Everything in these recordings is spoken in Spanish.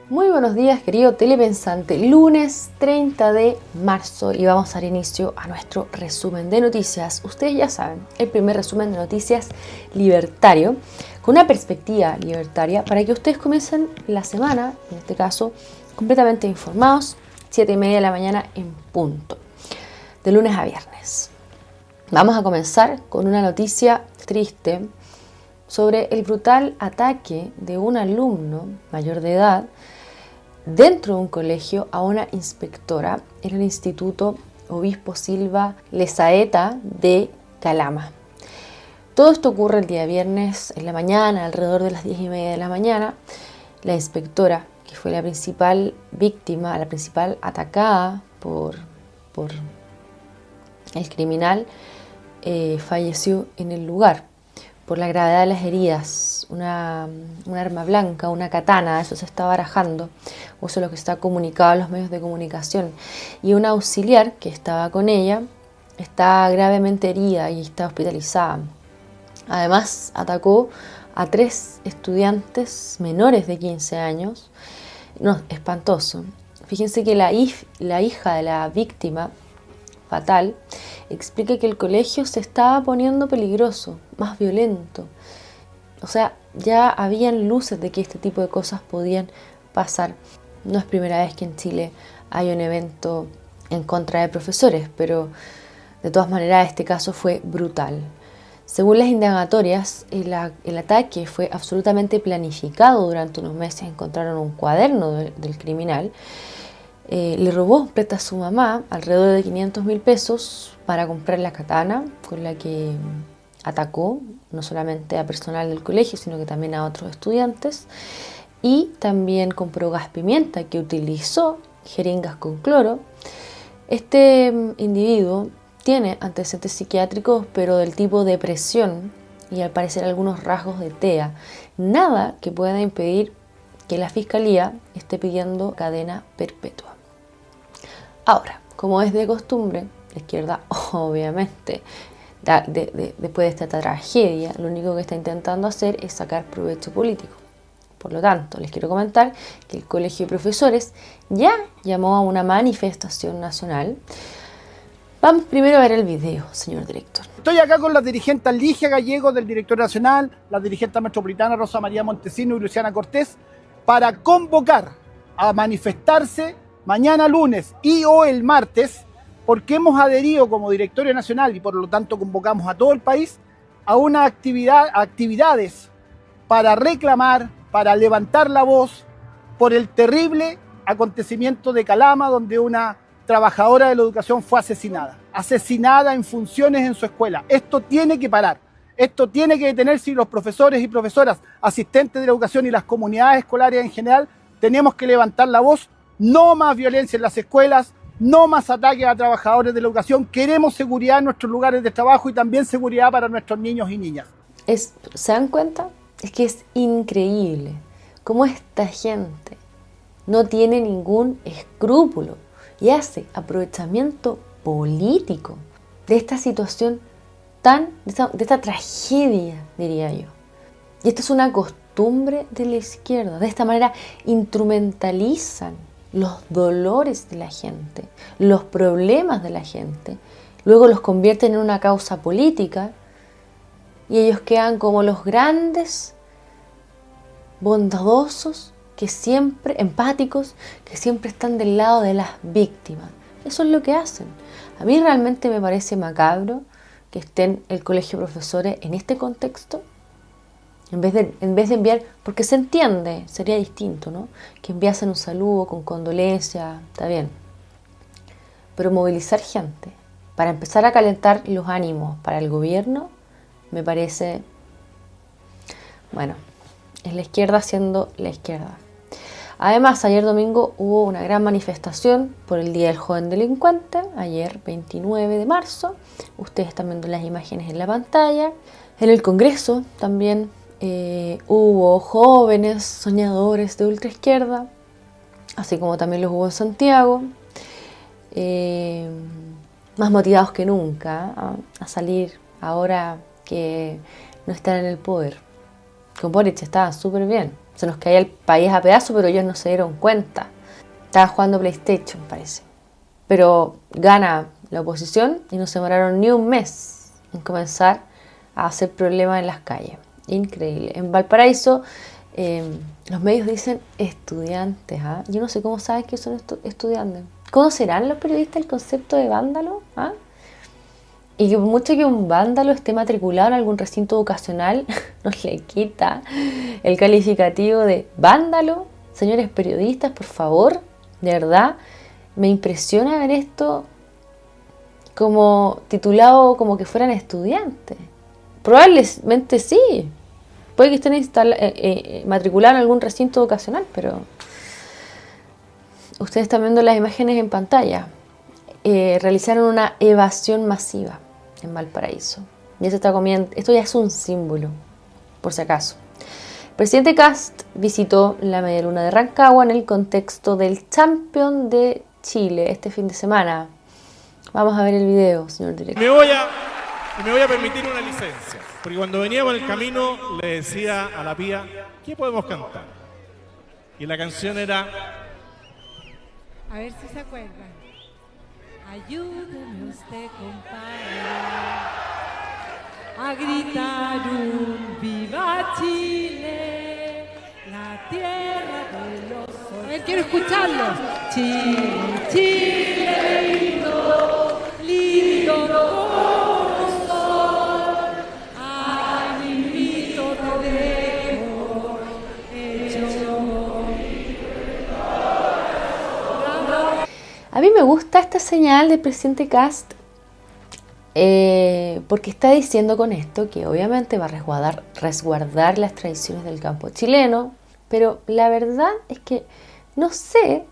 Muy buenos días, querido telepensante. Lunes 30 de marzo y vamos a dar inicio a nuestro resumen de noticias. Ustedes ya saben, el primer resumen de noticias libertario, con una perspectiva libertaria para que ustedes comiencen la semana, en este caso, completamente informados, 7:30 de la mañana en punto, de lunes a viernes. Vamos a comenzar con una noticia triste sobre el brutal ataque de un alumno mayor de edad dentro de un colegio a una inspectora en el Instituto Obispo Silva Lezaeta de Calama. Todo esto ocurre el día viernes en la mañana, alrededor de las 10:30 de la mañana. La inspectora, que fue la principal víctima, la principal atacada por el criminal, falleció en el lugar por la gravedad de las heridas. Un arma blanca, una katana, eso se está barajando, o eso es lo que está comunicado en los medios de comunicación. Y una auxiliar que estaba con ella está gravemente herida y está hospitalizada. Además, atacó a 3 estudiantes menores de 15 años. No, espantoso. Fíjense que la hija de la víctima fatal explica que el colegio se estaba poniendo peligroso, más violento. O sea, ya habían luces de que este tipo de cosas podían pasar. No es primera vez que en Chile hay un evento en contra de profesores, pero de todas maneras este caso fue brutal. Según las indagatorias, el ataque fue absolutamente planificado. Durante unos meses encontraron un cuaderno del criminal. Le robó plata a su mamá, alrededor de 500.000 pesos, para comprar la katana con la que atacó no solamente a personal del colegio, sino que también a otros estudiantes. Y también compró gas pimienta, que utilizó jeringas con cloro. Este individuo tiene antecedentes psiquiátricos, pero del tipo depresión y al parecer algunos rasgos de TEA. Nada que pueda impedir que la fiscalía esté pidiendo cadena perpetua. Ahora, como es de costumbre, la izquierda obviamente, después de esta tragedia, lo único que está intentando hacer es sacar provecho político. Por lo tanto, les quiero comentar que el Colegio de Profesores ya llamó a una manifestación nacional. Vamos primero a ver el video, señor director. Estoy acá con las dirigentes Ligia Gallego del Director Nacional, la dirigente metropolitana Rosa María Montesino y Luciana Cortés, para convocar a manifestarse mañana lunes y o el martes, porque hemos adherido como Directorio Nacional y por lo tanto convocamos a todo el país a actividades para reclamar, para levantar la voz por el terrible acontecimiento de Calama, donde una trabajadora de la educación fue asesinada en funciones en su escuela. Esto tiene que parar, esto tiene que detenerse y los profesores y profesoras, asistentes de la educación y las comunidades escolares en general, tenemos que levantar la voz. No más violencia en las escuelas, no más ataques a trabajadores de la educación. Queremos seguridad en nuestros lugares de trabajo y también seguridad para nuestros niños y niñas. ¿Se dan cuenta? Es que es increíble cómo esta gente no tiene ningún escrúpulo y hace aprovechamiento político de esta situación de esta tragedia, diría yo. Y esta es una costumbre de la izquierda. De esta manera instrumentalizan los dolores de la gente, los problemas de la gente, luego los convierten en una causa política y ellos quedan como los grandes, bondadosos, empáticos, que siempre están del lado de las víctimas. Eso es lo que hacen. A mí realmente me parece macabro que estén el Colegio de Profesores en este contexto. En vez de enviar, porque se entiende, sería distinto, ¿no? Que enviasen un saludo con condolencia, está bien. Pero movilizar gente para empezar a calentar los ánimos para el gobierno, me parece, bueno, es la izquierda siendo la izquierda. Además, ayer domingo hubo una gran manifestación por el Día del Joven Delincuente, ayer 29 de marzo. Ustedes están viendo las imágenes en la pantalla. En el Congreso también hubo jóvenes soñadores de ultraizquierda, así como también los hubo en Santiago, más motivados que nunca a salir ahora que no están en el poder. Con Boric estaban súper bien, Se nos caía el país a pedazos, pero ellos no se dieron cuenta. Estaba jugando PlayStation, parece. Pero gana la oposición y no se demoraron ni un mes en comenzar a hacer problemas en las calles. Increíble. En Valparaíso, los medios dicen estudiantes. Yo no sé cómo sabes que son estudiantes. ¿Conocerán los periodistas el concepto de vándalo? Y que por mucho que un vándalo esté matriculado en algún recinto educacional, no le quita el calificativo de vándalo. Señores periodistas, por favor, de verdad, me impresiona ver esto como titulado como que fueran estudiantes. Probablemente sí. Puede que estén matriculados en algún recinto educacional, pero ustedes están viendo las imágenes en pantalla. Realizaron una evasión masiva en Valparaíso. Ya se está comiendo. Esto ya es un símbolo, por si acaso. El presidente Kast visitó la Medialuna de Rancagua en el contexto del Champion de Chile este fin de semana. Vamos a ver el video, señor director. Me voy a permitir una licencia, porque cuando veníamos en el camino le decía a la Pía, ¿qué podemos cantar? Y la canción era... A ver si se acuerdan. Ayúdeme usted, compadre, a gritar un viva Chile, la tierra de los soles. A ver, quiero escucharlo. Chile, Chile, lindo, lindo como sol. Ay, niñito, te dejo hecho. A mí me gusta esta señal del presidente Kast porque está diciendo con esto que obviamente va a resguardar las tradiciones del campo chileno, pero la verdad es que no sé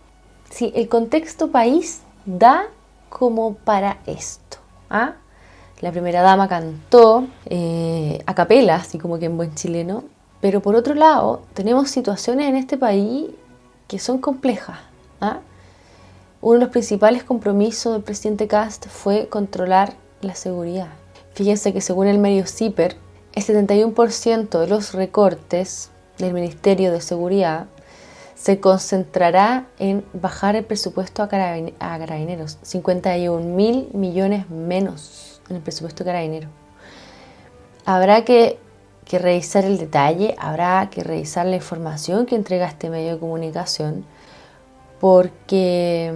si el contexto país da como para esto. La primera dama cantó a capela, así como que en buen chileno, pero por otro lado tenemos situaciones en este país que son complejas. Uno de los principales compromisos del presidente Kast fue controlar la seguridad. Fíjense que según el medio CIPER, el 71% de los recortes del Ministerio de Seguridad se concentrará en bajar el presupuesto a Carabineros. 51.000 millones menos en el presupuesto de Carabineros. Habrá que revisar el detalle, habrá que revisar la información que entrega este medio de comunicación, porque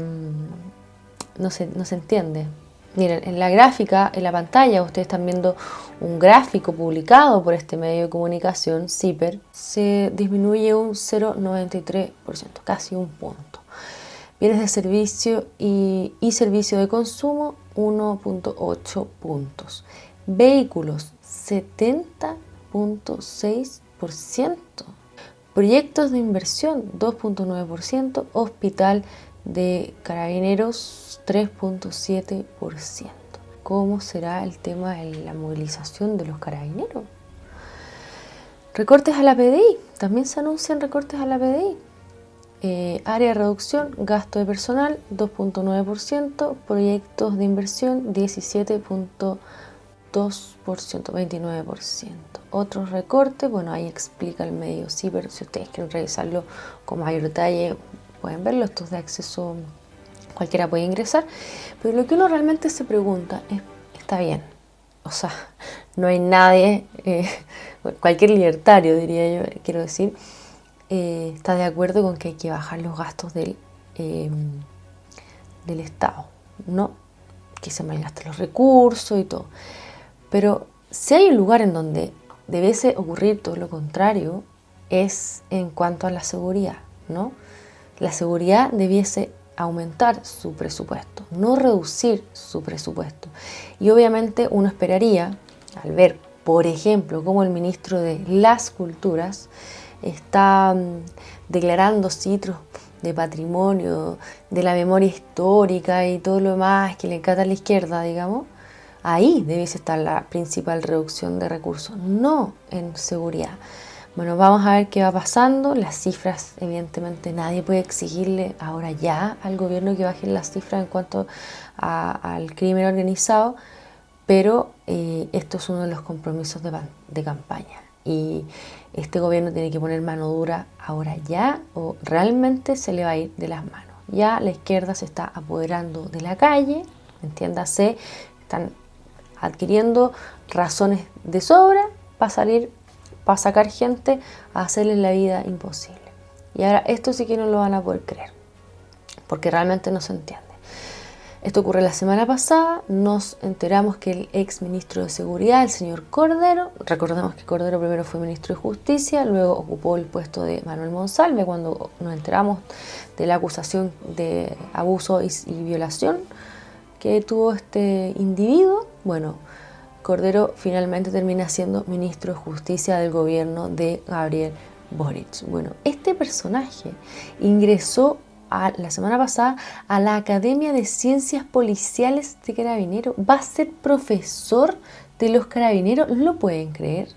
no se entiende. Miren, en la gráfica, en la pantalla, ustedes están viendo un gráfico publicado por este medio de comunicación, CIPER, se disminuye un 0,93%, casi un punto. Bienes de servicio y servicio de consumo, 1,8 puntos. Vehículos, 70,6%. Proyectos de inversión, 2,9%. Hospital de Carabineros, 3,7%. ¿Cómo será el tema de la movilización de los carabineros? Recortes a la PDI. También se anuncian recortes a la PDI. Área de reducción, gasto de personal, 2,9%. Proyectos de inversión, 17,2%, 29%. Otros recortes, bueno, ahí explica el medio CIPER, si ustedes quieren revisarlo con mayor detalle, pueden verlo, esto es de acceso, cualquiera puede ingresar, pero lo que uno realmente se pregunta es, está bien, o sea, no hay nadie, cualquier libertario diría yo, quiero decir, está de acuerdo con que hay que bajar los gastos del Estado, ¿no? Que se malgasten los recursos y todo. Pero si hay un lugar en donde debiese ocurrir todo lo contrario, es en cuanto a la seguridad, ¿no? La seguridad debiese aumentar su presupuesto, no reducir su presupuesto. Y obviamente uno esperaría, al ver, por ejemplo, cómo el ministro de las Culturas está declarando sitios de patrimonio, de la memoria histórica y todo lo demás que le encanta a la izquierda, digamos, ahí debiese estar la principal reducción de recursos, no en seguridad. Bueno, vamos a ver qué va pasando. Las cifras, evidentemente, nadie puede exigirle ahora ya al gobierno que baje las cifras en cuanto al crimen organizado, pero esto es uno de los compromisos de campaña. Y este gobierno tiene que poner mano dura ahora ya, o realmente se le va a ir de las manos. Ya la izquierda se está apoderando de la calle, entiéndase, están adquiriendo razones de sobra para sacar gente a hacerles la vida imposible. Y ahora esto sí que no lo van a poder creer, porque realmente no se entiende. Esto ocurre la semana pasada, nos enteramos que el ex ministro de Seguridad, el señor Cordero, recordemos que Cordero primero fue ministro de Justicia, luego ocupó el puesto de Manuel Monsalve, cuando nos enteramos de la acusación de abuso y violación que tuvo este individuo. Bueno, Cordero finalmente termina siendo ministro de Justicia del gobierno de Gabriel Boric. Bueno, este personaje ingresó la semana pasada a la Academia de Ciencias Policiales de Carabineros. Va a ser profesor de los carabineros. ¿Lo pueden creer?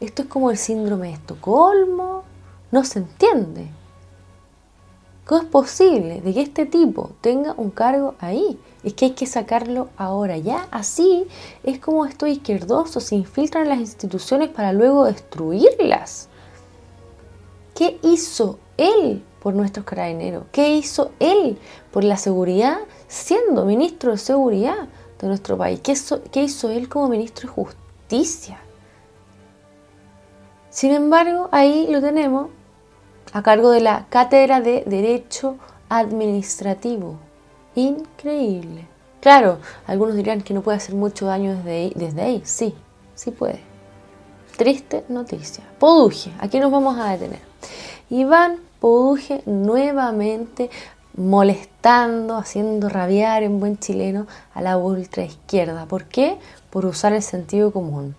Esto es como el síndrome de Estocolmo. No se entiende. ¿Cómo es posible de que este tipo tenga un cargo ahí? Es que hay que sacarlo ahora ya. Así es como estos izquierdosos se infiltran en las instituciones para luego destruirlas. ¿Qué hizo él por nuestros carabineros? ¿Qué hizo él por la seguridad siendo ministro de Seguridad de nuestro país? ¿Qué hizo él como ministro de Justicia? Sin embargo, ahí lo tenemos a cargo de la Cátedra de Derecho Administrativo. Increíble. Claro, algunos dirán que no puede hacer mucho daño desde ahí. Sí, sí puede. Triste noticia. Poduje, aquí nos vamos a detener. Iván Poduje nuevamente molestando, haciendo rabiar en buen chileno a la ultraizquierda. ¿Por qué? Por usar el sentido común.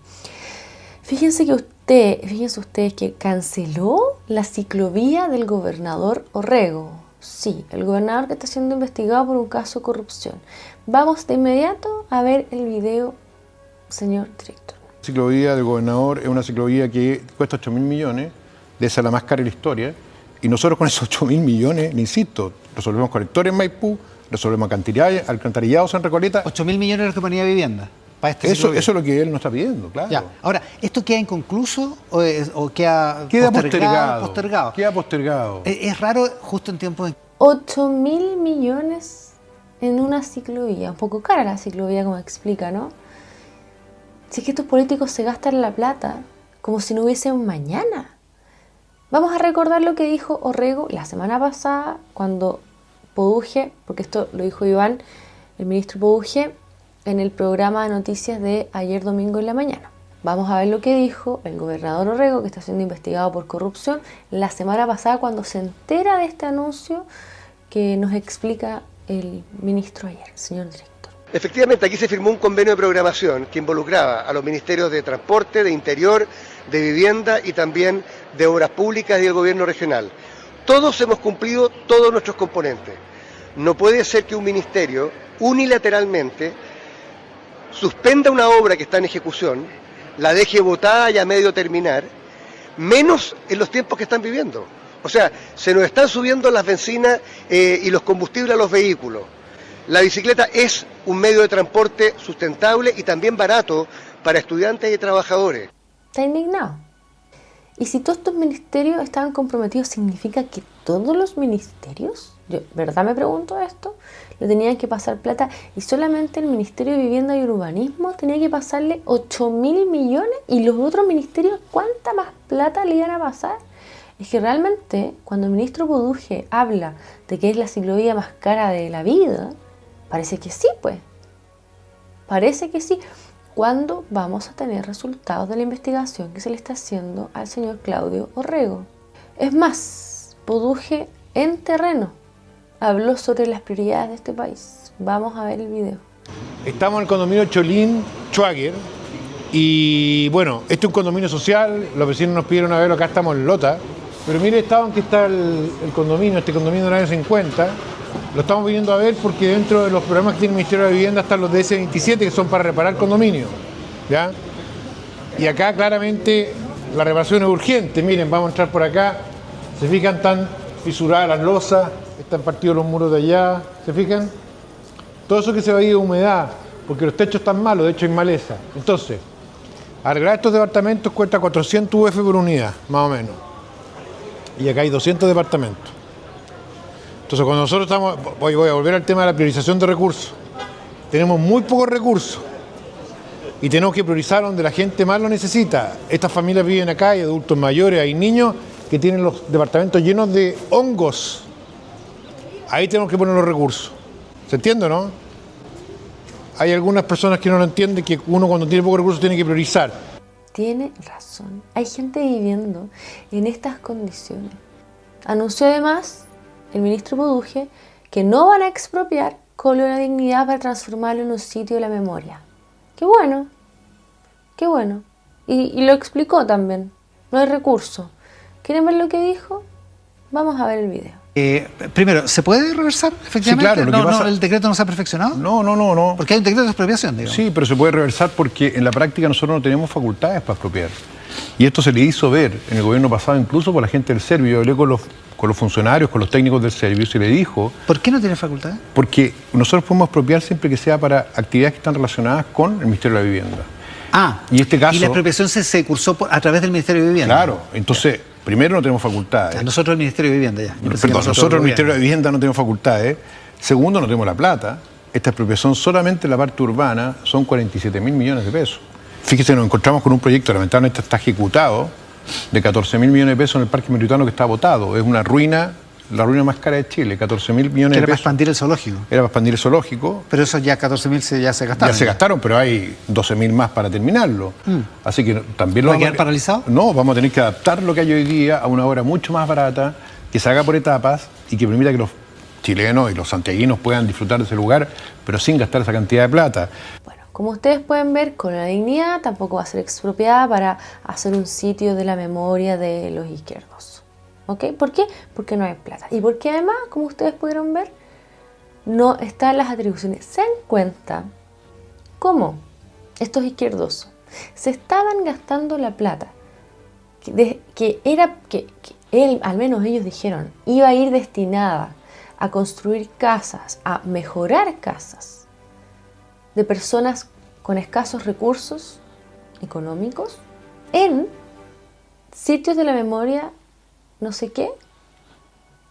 Fíjense ustedes que canceló la ciclovía del gobernador Orrego. Sí, el gobernador que está siendo investigado por un caso de corrupción. Vamos de inmediato a ver el video, señor director. La ciclovía del gobernador es una ciclovía que cuesta 8.000 millones, de esa la más cara de la historia, y nosotros con esos 8.000 millones, le insisto, resolvemos colectores en Maipú, resolvemos alcantarillados en Recoleta. 8.000 millones de lo que ponía vivienda. Para eso es lo que él nos está pidiendo, claro. Ya. Ahora, ¿esto queda inconcluso o queda postergado? Queda postergado. Es raro justo en tiempos de... 8.000 millones en una ciclovía. Un poco cara la ciclovía, como explica, ¿no? Si es que estos políticos se gastan la plata como si no hubiese un mañana. Vamos a recordar lo que dijo Orrego la semana pasada cuando Poduje, porque esto lo dijo Iván, el ministro Poduje, en el programa de noticias de ayer domingo en la mañana. Vamos a ver lo que dijo el gobernador Orrego, que está siendo investigado por corrupción, la semana pasada cuando se entera de este anuncio que nos explica el ministro ayer, señor director. Efectivamente, aquí se firmó un convenio de programación que involucraba a los ministerios de Transporte, de Interior, de Vivienda y también de Obras Públicas y del Gobierno Regional. Todos hemos cumplido todos nuestros componentes. No puede ser que un ministerio unilateralmente suspenda una obra que está en ejecución, la deje botada y a medio terminar, menos en los tiempos que están viviendo. O sea, se nos están subiendo las bencinas y los combustibles a los vehículos. La bicicleta es un medio de transporte sustentable y también barato para estudiantes y trabajadores. Está indignado. Y si todos estos ministerios estaban comprometidos, ¿significa que todos los ministerios, yo verdad me pregunto esto, le tenían que pasar plata y solamente el Ministerio de Vivienda y Urbanismo tenía que pasarle 8.000 millones y los otros ministerios cuánta más plata le iban a pasar? Es que realmente cuando el ministro Poduje habla de que es la ciclovía más cara de la vida, parece que sí, pues. Parece que sí. ¿Cuándo vamos a tener resultados de la investigación que se le está haciendo al señor Claudio Orrego? Es más, Poduje en terreno habló sobre las prioridades de este país. Vamos a ver el video. Estamos en el condominio Cholín Schwager y bueno, este es un condominio social, los vecinos nos pidieron a verlo, acá estamos en Lota, pero mire el estado en que está el condominio, este condominio de los años 50, lo estamos viniendo a ver porque dentro de los programas que tiene el Ministerio de Vivienda están los DS27 que son para reparar condominios, ¿ya? Y acá claramente la reparación es urgente, miren, vamos a entrar por acá, se fijan, tan fisuradas las losas, están partidos los muros de allá, ¿se fijan? Todo eso que se va a ir de humedad, porque los techos están malos, de hecho hay maleza. Entonces, Arreglar estos departamentos cuesta 400 UF por unidad, más o menos. Y acá hay 200 departamentos. Entonces, cuando nosotros estamos, voy a volver al tema de la priorización de recursos. Tenemos muy pocos recursos y tenemos que priorizar donde la gente más lo necesita. Estas familias viven acá, hay adultos mayores, hay niños que tienen los departamentos llenos de hongos. Ahí tenemos que poner los recursos. ¿Se entiende, no? Hay algunas personas que no lo entienden, que uno cuando tiene pocos recursos tiene que priorizar. Tiene razón. Hay gente viviendo en estas condiciones. Anunció además el ministro Poduje que no van a expropiar Colo de la Dignidad para transformarlo en un sitio de la memoria. ¡Qué bueno! ¡Qué bueno! Y lo explicó también. No hay recurso. ¿Quieren ver lo que dijo? Vamos a ver el video. Primero, ¿se puede reversar efectivamente? Sí, claro. ¿El decreto no se ha perfeccionado? No. Porque hay un decreto de expropiación, digamos. Sí, pero se puede reversar porque en la práctica nosotros no tenemos facultades para expropiar. Y esto se le hizo ver en el gobierno pasado incluso por la gente del Servio. Yo hablé con los funcionarios, con los técnicos del Servio, y se le dijo... ¿Por qué no tiene facultades? Porque nosotros podemos expropiar siempre que sea para actividades que están relacionadas con el Ministerio de la Vivienda. Y este caso... Y la expropiación se cursó a través del Ministerio de Vivienda. Claro, entonces, primero no tenemos facultades. Nosotros el Ministerio de Vivienda ya. Perdón, nosotros el Ministerio de Vivienda no tenemos facultades. Segundo, no tenemos la plata. Esta expropiación solamente en la parte urbana son 47.000 millones de pesos. Fíjese, nos encontramos con un proyecto, lamentablemente está ejecutado, de 14.000 millones de pesos en el Parque Metropolitano que está votado. Es una ruina, la ruina más cara de Chile, 14.000 millones de pesos. Era para expandir el zoológico. Era para expandir el zoológico. Pero esos ya 14.000 ya se gastaron. Ya se gastaron, pero hay 12.000 más para terminarlo. Así que también lo ¿Va a quedar paralizado? No, vamos a tener que adaptar lo que hay hoy día a una obra mucho más barata, que se haga por etapas y que permita que los chilenos y los santiaguinos puedan disfrutar de ese lugar, pero sin gastar esa cantidad de plata. Bueno, como ustedes pueden ver, con la dignidad tampoco va a ser expropiada para hacer un sitio de la memoria de los izquierdos. ¿Ok? ¿Por qué? Porque no hay plata. Y porque además, como ustedes pudieron ver, no están las atribuciones. Se dan cuenta cómo estos izquierdosos se estaban gastando la plata que él, al menos ellos dijeron, iba a ir destinada a construir casas, a mejorar casas de personas con escasos recursos económicos en sitios de la memoria, no sé qué.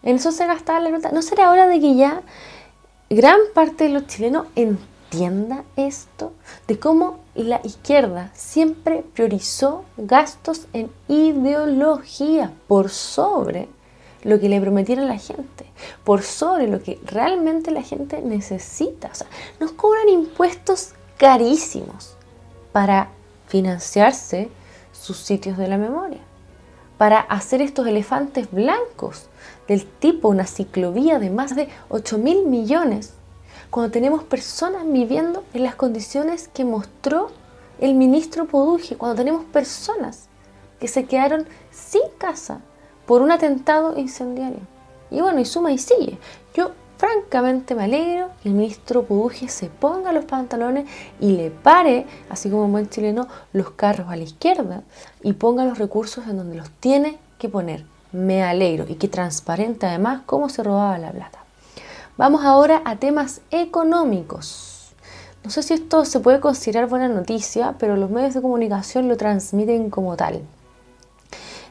En eso se gastaba la plata. ¿No será hora de que ya gran parte de los chilenos entienda esto? De cómo la izquierda siempre priorizó gastos en ideología por sobre lo que le prometieron a la gente, por sobre lo que realmente la gente necesita. O sea, nos cobran impuestos carísimos para financiarse sus sitios de la memoria, para hacer estos elefantes blancos del tipo una ciclovía de más de 8.000 millones, cuando tenemos personas viviendo en las condiciones que mostró el ministro Poduje, cuando tenemos personas que se quedaron sin casa por un atentado incendiario. Y bueno, y suma y sigue. Yo francamente me alegro que el ministro Poduje se ponga los pantalones y le pare, así como un buen chileno, los carros a la izquierda y ponga los recursos en donde los tiene que poner. Me alegro, y que transparente además cómo se robaba la plata. Vamos ahora a temas económicos. No sé si esto se puede considerar buena noticia, pero los medios de comunicación lo transmiten como tal.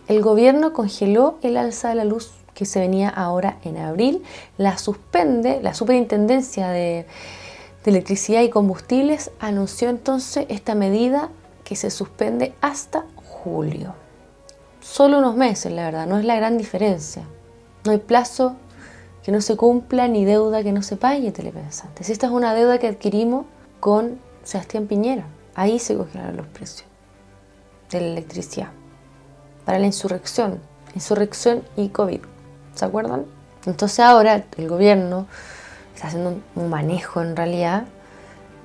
El gobierno congeló el alza de la luz que se venía ahora en abril, la suspende. La Superintendencia de Electricidad y Combustibles anunció entonces esta medida que se suspende hasta julio. Solo unos meses, la verdad, no es la gran diferencia. No hay plazo que no se cumpla ni deuda que no se pague, telepensantes. Esta es una deuda que adquirimos con Sebastián Piñera. Ahí se congelaron los precios de la electricidad para la insurrección y COVID. ¿Se acuerdan? Entonces ahora el gobierno está haciendo un manejo en realidad,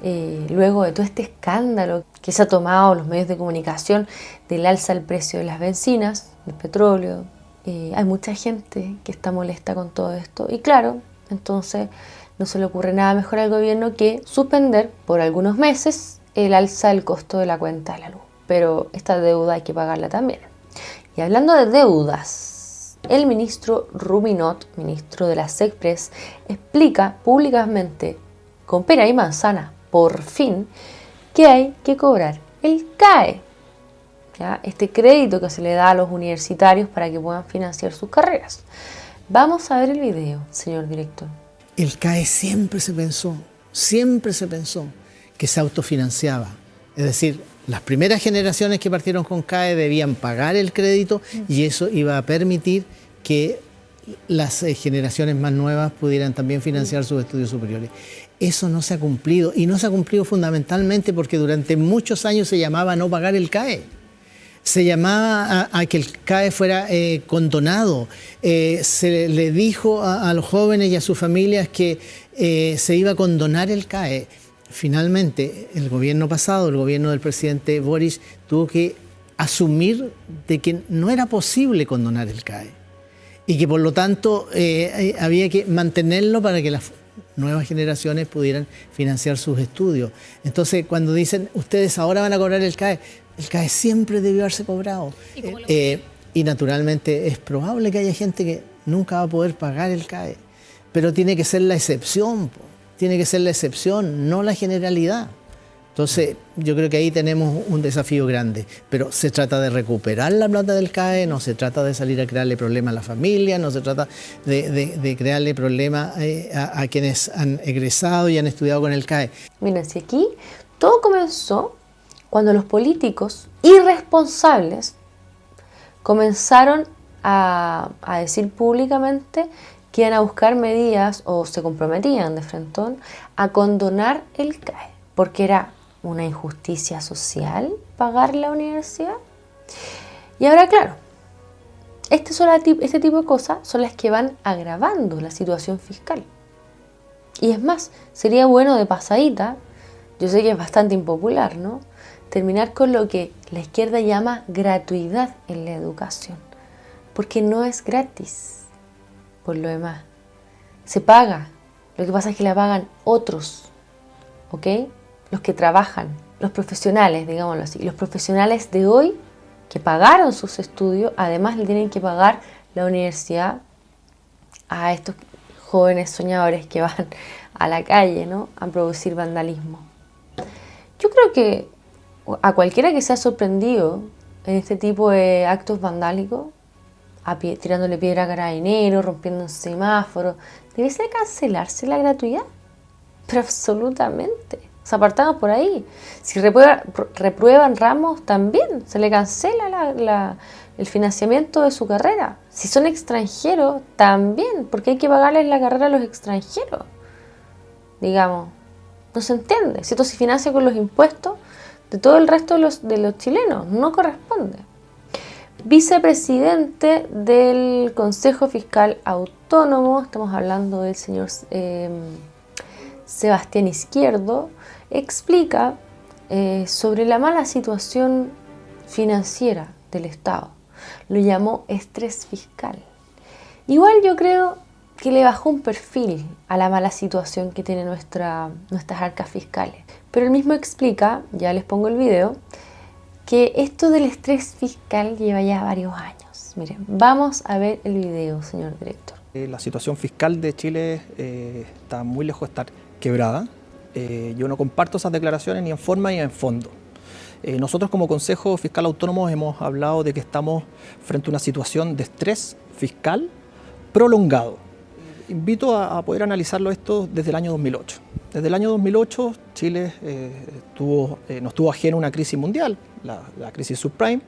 luego de todo este escándalo que se ha tomado los medios de comunicación del alza del precio de las bencinas, del petróleo. Hay mucha gente que está molesta con todo esto y claro, entonces no se le ocurre nada mejor al gobierno que suspender por algunos meses el alza del costo de la cuenta de la luz. Pero esta deuda hay que pagarla también. Y hablando de deudas, el ministro Rubinot, ministro de la SECPRES, explica públicamente, con pera y manzana, por fin, que hay que cobrar el CAE. ¿ya? Este crédito que se le da a los universitarios para que puedan financiar sus carreras. Vamos a ver el video, señor director. El CAE siempre se pensó que se autofinanciaba. Es decir, las primeras generaciones que partieron con CAE debían pagar el crédito y eso iba a permitir que las generaciones más nuevas pudieran también financiar sus estudios superiores. Eso no se ha cumplido, y no se ha cumplido fundamentalmente porque durante muchos años se llamaba no pagar el CAE. Se llamaba a que el CAE fuera condonado. Se le dijo a los jóvenes y a sus familias que se iba a condonar el CAE. Finalmente, el gobierno pasado, el gobierno del presidente Boric, tuvo que asumir de que no era posible condonar el CAE y que por lo tanto había que mantenerlo para que las nuevas generaciones pudieran financiar sus estudios. Entonces, cuando dicen, ustedes ahora van a cobrar el CAE siempre debió haberse cobrado. Y naturalmente es probable que haya gente que nunca va a poder pagar el CAE, pero tiene que ser la excepción, tiene que ser la excepción, no la generalidad. Entonces, yo creo que ahí tenemos un desafío grande, pero se trata de recuperar la plata del CAE, no se trata de salir a crearle problemas a la familia, no se trata de crearle problemas a quienes han egresado y han estudiado con el CAE. Miren, si aquí todo comenzó cuando los políticos irresponsables comenzaron a decir públicamente que iban a buscar medidas o se comprometían de frentón a condonar el CAE, porque era una injusticia social pagar la universidad. Y ahora, claro, este tipo de cosas son las que van agravando la situación fiscal. Y es más, sería bueno de pasadita, yo sé que es bastante impopular, ¿no?, terminar con lo que la izquierda llama gratuidad en la educación, porque no es gratis. Por lo demás, se paga, lo que pasa es que la pagan otros, ¿ok? Los que trabajan, los profesionales, digámoslo así, los profesionales de hoy que pagaron sus estudios, además le tienen que pagar la universidad a estos jóvenes soñadores que van a la calle, ¿no?, a producir vandalismo. Yo creo que a cualquiera que se ha sorprendido en este tipo de actos vandálicos, tirándole piedra a carabineros, rompiendo un semáforo, debe cancelarse la gratuidad, pero absolutamente. O sea, partamos por ahí. Si reprueban ramos, también se le cancela el financiamiento de su carrera. Si son extranjeros, también, porque hay que pagarles la carrera a los extranjeros. Digamos, no se entiende. Si esto se financia con los impuestos de todo el resto de los chilenos, no corresponde. Vicepresidente del Consejo Fiscal Autónomo, estamos hablando del señor Sebastián Izquierdo, explica sobre la mala situación financiera del Estado. Lo llamó estrés fiscal. Igual yo creo que le bajó un perfil a la mala situación que tienen nuestras arcas fiscales. Pero él mismo explica, ya les pongo el video, que esto del estrés fiscal lleva ya varios años. Miren, vamos a ver el video, señor director. La situación fiscal de Chile está muy lejos de estar quebrada. Yo no comparto esas declaraciones ni en forma ni en fondo. Nosotros como Consejo Fiscal Autónomo hemos hablado de que estamos frente a una situación de estrés fiscal prolongado. Invito a poder analizarlo esto desde el año 2008. Desde el año 2008 Chile nos tuvo ajeno a una crisis mundial, la crisis subprime,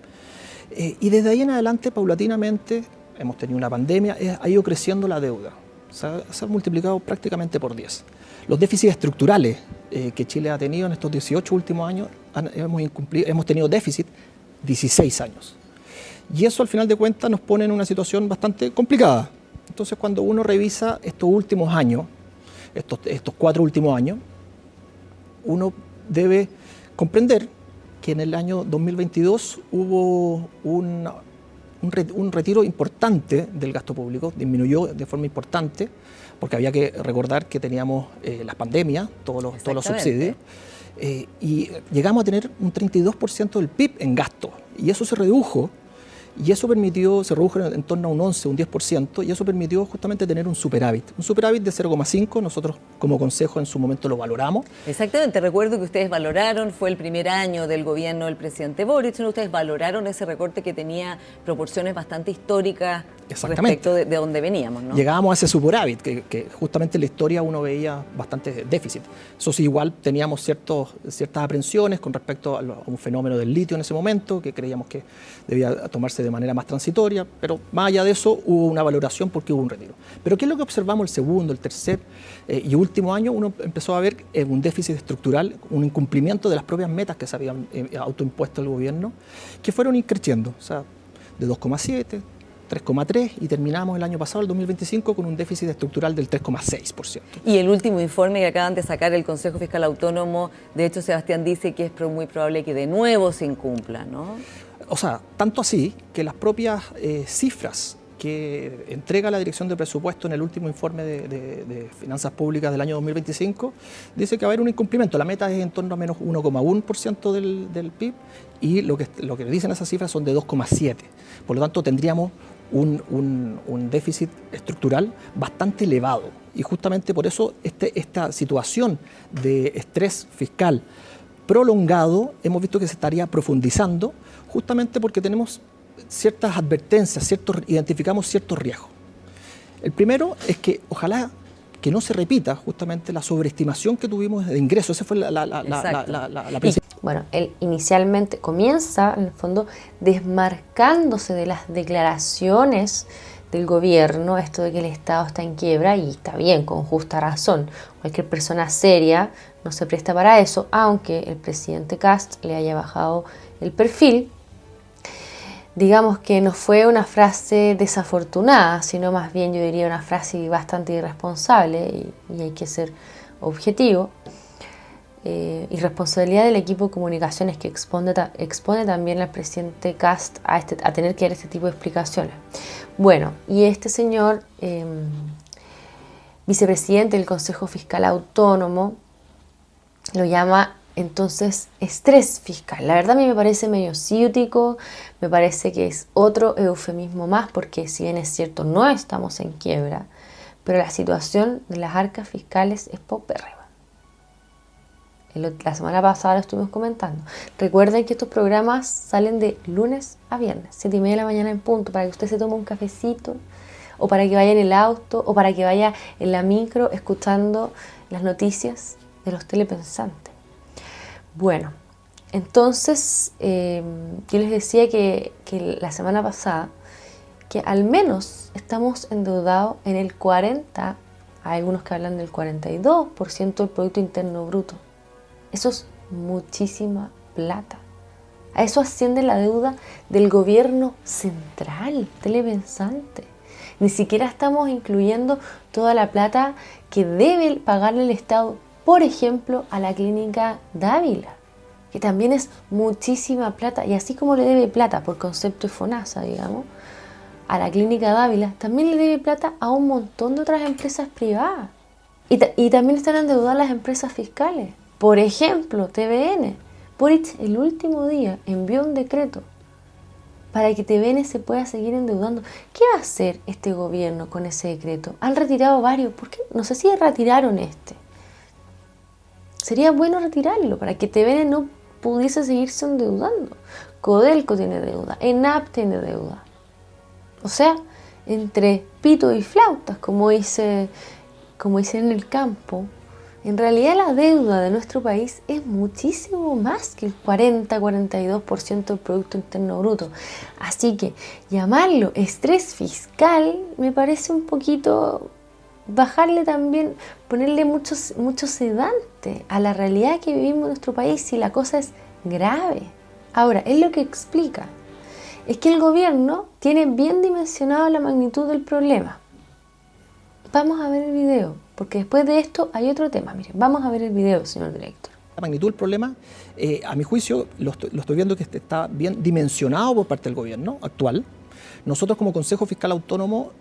y desde ahí en adelante paulatinamente hemos tenido una pandemia, ha ido creciendo la deuda, se ha multiplicado prácticamente por 10. Los déficits estructurales que Chile ha tenido en estos 18 últimos años, hemos tenido déficit 16 años. Y eso al final de cuentas nos pone en una situación bastante complicada. Entonces cuando uno revisa estos últimos años, estos 4 últimos años, uno debe comprender que en el año 2022 hubo un retiro importante del gasto público, disminuyó de forma importante, porque había que recordar que teníamos las pandemias, todos los subsidios, y llegamos a tener un 32% del PIB en gasto, y eso se redujo Y eso permitió, se redujo en torno a un 11, un 10%, y eso permitió justamente tener un superávit. Un superávit de 0,5, nosotros como consejo en su momento lo valoramos. Exactamente, recuerdo que ustedes valoraron, fue el primer año del gobierno del presidente Boric, ¿no? Ustedes valoraron ese recorte que tenía proporciones bastante históricas respecto de donde veníamos, ¿no? Llegábamos a ese superávit, que justamente en la historia uno veía bastante déficit. Eso sí, igual teníamos ciertas aprensiones con respecto a un fenómeno del litio en ese momento, que creíamos que debía tomarse de manera más transitoria, pero más allá de eso hubo una valoración porque hubo un retiro. Pero ¿qué es lo que observamos el segundo, el tercer y último año? Uno empezó a ver un déficit estructural, un incumplimiento de las propias metas que se habían autoimpuesto el gobierno, que fueron increciendo, o sea, de 2,7, 3,3 y terminamos el año pasado, el 2025, con un déficit estructural del 3,6%. Y el último informe que acaban de sacar el Consejo Fiscal Autónomo, de hecho Sebastián dice que es muy probable que de nuevo se incumpla, ¿no? O sea, tanto así que las propias cifras que entrega la Dirección de Presupuesto en el último informe de Finanzas Públicas del año 2025, dice que va a haber un incumplimiento. La meta es en torno a menos 1,1% del PIB y lo que dicen esas cifras son de 2,7%. Por lo tanto, tendríamos un déficit estructural bastante elevado. Y justamente por eso esta situación de estrés fiscal prolongado hemos visto que se estaría profundizando justamente porque tenemos ciertas advertencias, identificamos ciertos riesgos. El primero es que ojalá que no se repita justamente la sobreestimación que tuvimos de ingresos. Esa fue la principal. Bueno, él inicialmente comienza, en el fondo, desmarcándose de las declaraciones del gobierno, esto de que el Estado está en quiebra, y está bien, con justa razón. Cualquier persona seria no se presta para eso, aunque el presidente Kast le haya bajado el perfil. Digamos que no fue una frase desafortunada, sino más bien yo diría una frase bastante irresponsable, y hay que ser objetivo. Irresponsabilidad del equipo de comunicaciones que expone también al presidente Kast a tener que dar este tipo de explicaciones. Bueno, y este señor, vicepresidente del Consejo Fiscal Autónomo, lo llama entonces estrés fiscal. La verdad a mí me parece medio ciútico, me parece que es otro eufemismo más, porque si bien es cierto no estamos en quiebra, pero la situación de las arcas fiscales es paupérrima. La semana pasada lo estuvimos comentando. Recuerden que estos programas salen de lunes a viernes, 7:30 de la mañana en punto, para que usted se tome un cafecito, o para que vaya en el auto, o para que vaya en la micro escuchando las noticias de los telepensantes. Bueno, entonces yo les decía que la semana pasada que al menos estamos endeudados en el 40%, hay algunos que hablan del 42% del Producto Interno Bruto. Eso es muchísima plata. A eso asciende la deuda del gobierno central, telepensante. Ni siquiera estamos incluyendo toda la plata que debe pagarle el Estado, por ejemplo, a la Clínica Dávila, que también es muchísima plata. Y así como le debe plata por concepto de FONASA, digamos, a la Clínica Dávila, también le debe plata a un montón de otras empresas privadas. Y también están endeudadas las empresas fiscales. Por ejemplo, TVN. Boric el último día envió un decreto para que TVN se pueda seguir endeudando. ¿Qué va a hacer este gobierno con ese decreto? Han retirado varios. ¿Por qué? No sé si retiraron este. Sería bueno retirarlo para que TVN no pudiese seguirse endeudando. Codelco tiene deuda, ENAP tiene deuda. O sea, entre pito y flautas, como dicen en el campo, en realidad la deuda de nuestro país es muchísimo más que el 40-42% del Producto Interno Bruto. Así que llamarlo estrés fiscal me parece un poquito bajarle también, ponerle mucho sedante a la realidad que vivimos en nuestro país si la cosa es grave. Ahora, él lo que explica es que el gobierno tiene bien dimensionado la magnitud del problema. Vamos a ver el video, porque después de esto hay otro tema. Miren, vamos a ver el video, señor director. La magnitud del problema, a mi juicio, lo estoy viendo que está bien dimensionado por parte del gobierno actual. Nosotros como Consejo Fiscal Autónomo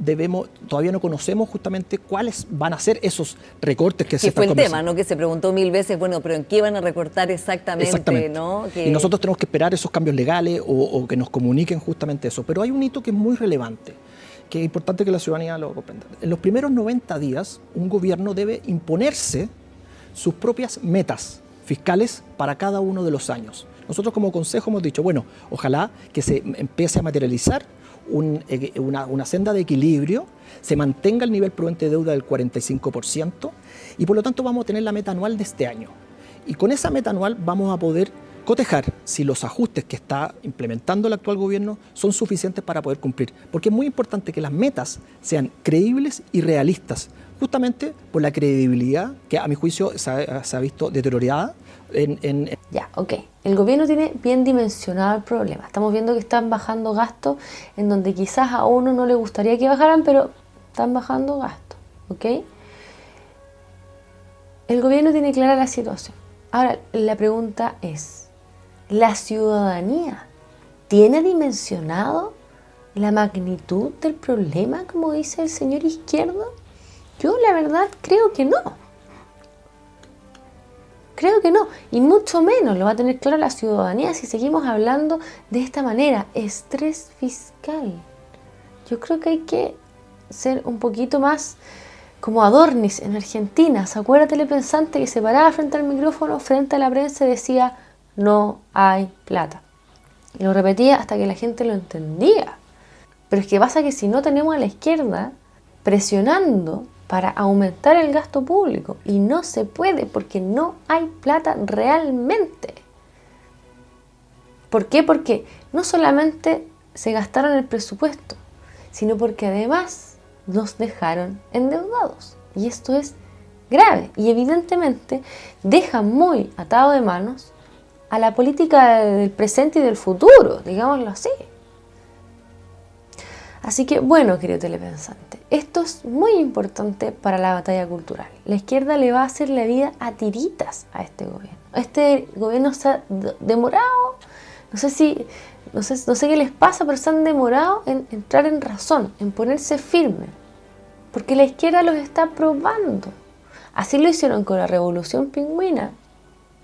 todavía no conocemos justamente cuáles van a ser esos recortes que se están conversando. Que fue el tema, ¿no? Que se preguntó 1000 veces, bueno, pero ¿en qué van a recortar exactamente? ¿No? Y nosotros tenemos que esperar esos cambios legales o que nos comuniquen justamente eso. Pero hay un hito que es muy relevante, que es importante que la ciudadanía lo comprenda. En los primeros 90 días, un gobierno debe imponerse sus propias metas fiscales para cada uno de los años. Nosotros como Consejo hemos dicho, bueno, ojalá que se empiece a materializar una senda de equilibrio, se mantenga el nivel prudente de deuda del 45% y por lo tanto vamos a tener la meta anual de este año. Y con esa meta anual vamos a poder cotejar si los ajustes que está implementando el actual gobierno son suficientes para poder cumplir. Porque es muy importante que las metas sean creíbles y realistas, justamente por la credibilidad que a mi juicio se ha visto deteriorada. Ya, ok. El gobierno tiene bien dimensionado el problema. Estamos viendo que están bajando gastos en donde quizás a uno no le gustaría que bajaran, pero están bajando gastos, ¿ok? El gobierno tiene clara la situación. Ahora, la pregunta es, ¿la ciudadanía tiene dimensionado la magnitud del problema, como dice el señor Izquierdo? Yo, la verdad, creo que no. Creo que no, y mucho menos lo va a tener claro la ciudadanía si seguimos hablando de esta manera, estrés fiscal. Yo creo que hay que ser un poquito más como Adornis en Argentina. ¿Se acuerda Telepensante que se paraba frente al micrófono, frente a la prensa y decía no hay plata? Y lo repetía hasta que la gente lo entendía. Pero es que pasa que si no tenemos a la izquierda presionando para aumentar el gasto público, y no se puede porque no hay plata realmente. ¿Por qué? Porque no solamente se gastaron el presupuesto, sino porque además nos dejaron endeudados. Y esto es grave y evidentemente deja muy atado de manos a la política del presente y del futuro, digámoslo así. Así que, bueno, querido telepensante, esto es muy importante para la batalla cultural. La izquierda le va a hacer la vida a tiritas a este gobierno. Este gobierno se ha demorado, no sé qué les pasa, pero se han demorado en entrar en razón, en ponerse firme, porque la izquierda los está probando. Así lo hicieron con la Revolución Pingüina.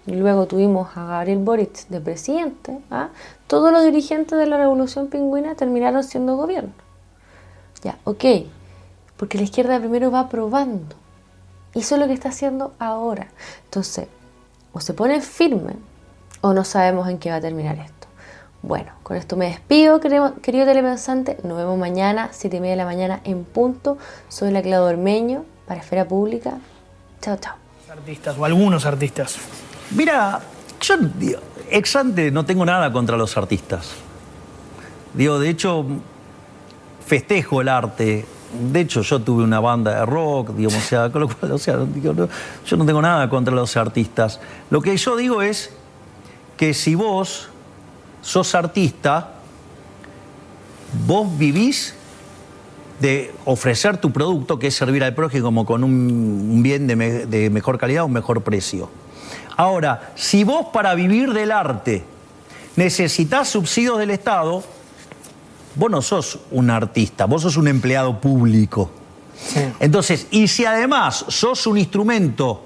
Y luego tuvimos a Gabriel Boric de presidente. Todos los dirigentes de la Revolución Pingüina terminaron siendo gobierno. Ya, ok, porque la izquierda primero va probando. Y eso es lo que está haciendo ahora. Entonces, o se pone firme o no sabemos en qué va a terminar esto. Bueno, con esto me despido, querido telepensante. Nos vemos mañana, 7:30 de la mañana en punto. Soy la Claudia Ormeño para Esfera Pública. Chao, chao. Artistas o algunos artistas. Mira, yo ex ante no tengo nada contra los artistas. De hecho, festejo el arte. De hecho, yo tuve una banda de rock, yo no tengo nada contra los artistas. Lo que yo digo es que si vos sos artista, vos vivís de ofrecer tu producto, que es servir al prójimo con un bien de mejor calidad, un mejor precio. Ahora, si vos para vivir del arte necesitas subsidios del Estado, vos no sos un artista, vos sos un empleado público. Sí. Entonces, y si además sos un instrumento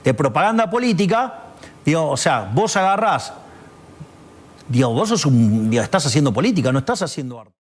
de propaganda política, vos agarrás, vos sos estás haciendo política, no estás haciendo arte.